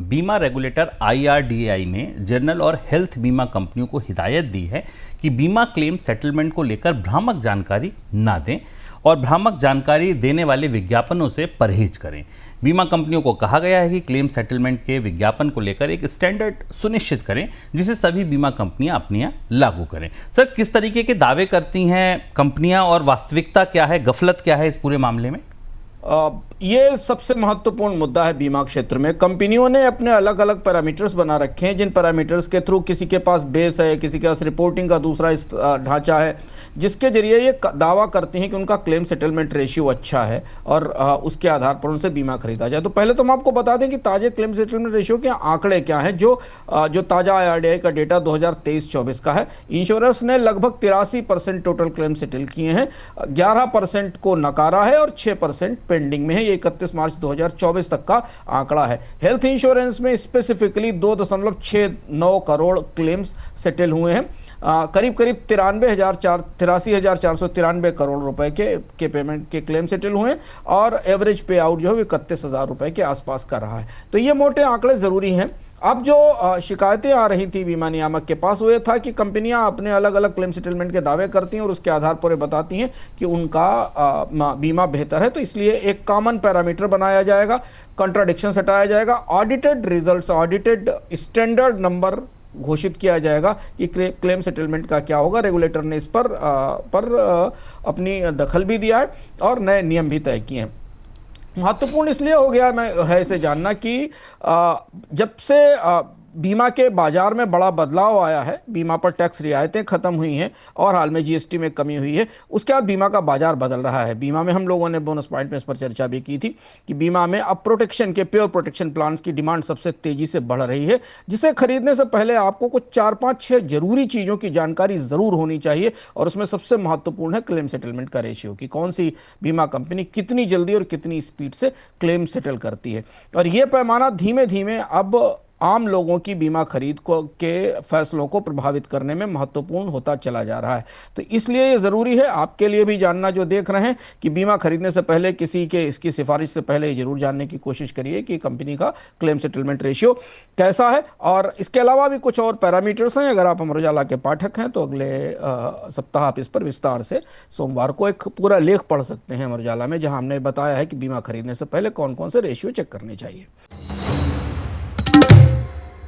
बीमा regulator IRDAI ने general और हेल्थ बीमा कंपनियों को हिदायत दी है कि बीमा क्लेम सेटलमेंट को लेकर भ्रामक जानकारी ना दें और भ्रामक जानकारी देने वाले विज्ञापनों से परहेज करें। बीमा कंपनियों को कहा गया है कि क्लेम सेटलमेंट के विज्ञापन को लेकर एक स्टैंडर्ड सुनिश्चित करें जिसे सभी बीमा कंपनियां अपने यहाँ लागू करें। सर, किस तरीके के दावे करती हैं कंपनियां और वास्तविकता क्या है, गफलत क्या है इस पूरे मामले में? ये सबसे महत्वपूर्ण मुद्दा है बीमा क्षेत्र में। कंपनियों ने अपने अलग अलग पैरामीटर्स बना रखे हैं, जिन पैरामीटर्स के थ्रू किसी के पास बेस है, किसी के पास रिपोर्टिंग का दूसरा ढांचा है, जिसके जरिए ये दावा करती हैं कि उनका क्लेम सेटलमेंट रेशियो अच्छा है और उसके आधार पर उनसे बीमा खरीदा जाए। तो पहले तो हम आपको बता दें कि ताजे क्लेम सेटलमेंट रेशियो के आंकड़े क्या हैं। जो ताजा IRDAI का डेटा 2023-24 का है, इंश्योरेंस ने लगभग 83% टोटल क्लेम सेटल किए हैं, 11% को नकारा है और 6% पेंडिंग में है। ये 31 मार्च 2024 तक का आंकड़ा है। हेल्थ इंश्योरेंस में स्पेसिफिकली 2.69 करोड़ क्लेम्स सेटल हुए हैं। करीब 83,493 करोड़ रुपए के पेमेंट के क्लेम सेटल हुए हैं और एवरेज पे आउट जो है 31,000 रुपए के आसपास का रहा है। तो ये मोटे आंकड़े जरूरी हैं। अब जो शिकायतें आ रही थी बीमा नियामक के पास, वो ये था कि कंपनियां अपने अलग अलग क्लेम सेटलमेंट के दावे करती हैं और उसके आधार पर बताती हैं कि उनका बीमा बेहतर है। तो इसलिए एक कॉमन पैरामीटर बनाया जाएगा, कंट्राडिक्शन हटाया जाएगा, audited results, audited standard number घोषित किया जाएगा कि क्लेम सेटलमेंट का क्या होगा। रेगुलेटर ने इस पर अपनी दखल भी दिया है और नए नियम भी तय किए हैं। महत्वपूर्ण इसलिए हो गया है इसे जानना कि जब से बीमा के बाजार में बड़ा बदलाव आया है, बीमा पर टैक्स रियायतें खत्म हुई हैं और हाल में GST में कमी हुई है, उसके बाद बीमा का बाजार बदल रहा है। बीमा में हम लोगों ने बोनस पॉइंट में इस पर चर्चा भी की थी कि बीमा में अब प्रोटेक्शन के प्योर प्रोटेक्शन प्लान्स की डिमांड सबसे तेजी से बढ़ रही है, जिसे खरीदने से पहले आपको कुछ 4-5-6 जरूरी चीज़ों की जानकारी ज़रूर होनी चाहिए और उसमें सबसे महत्वपूर्ण है क्लेम सेटलमेंट का रेशियो, कि कौन सी बीमा कंपनी कितनी जल्दी और कितनी स्पीड से क्लेम सेटल करती है। और ये पैमाना धीमे धीमे अब आम लोगों की बीमा खरीद के फैसलों को प्रभावित करने में महत्वपूर्ण होता चला जा रहा है। तो इसलिए ये ज़रूरी है आपके लिए भी जानना, जो देख रहे हैं, कि बीमा खरीदने से पहले इसकी सिफारिश से पहले जरूर जानने की कोशिश करिए कि कंपनी का क्लेम सेटलमेंट रेशियो कैसा है। और इसके अलावा भी कुछ और पैरामीटर्स हैं। अगर आप अमर उजाला के पाठक हैं तो अगले सप्ताह आप इस पर विस्तार से सोमवार को एक पूरा लेख पढ़ सकते हैं अमर उजाला में, जहाँ हमने बताया है कि बीमा खरीदने से पहले कौन कौन से रेशियो चेक करने चाहिए।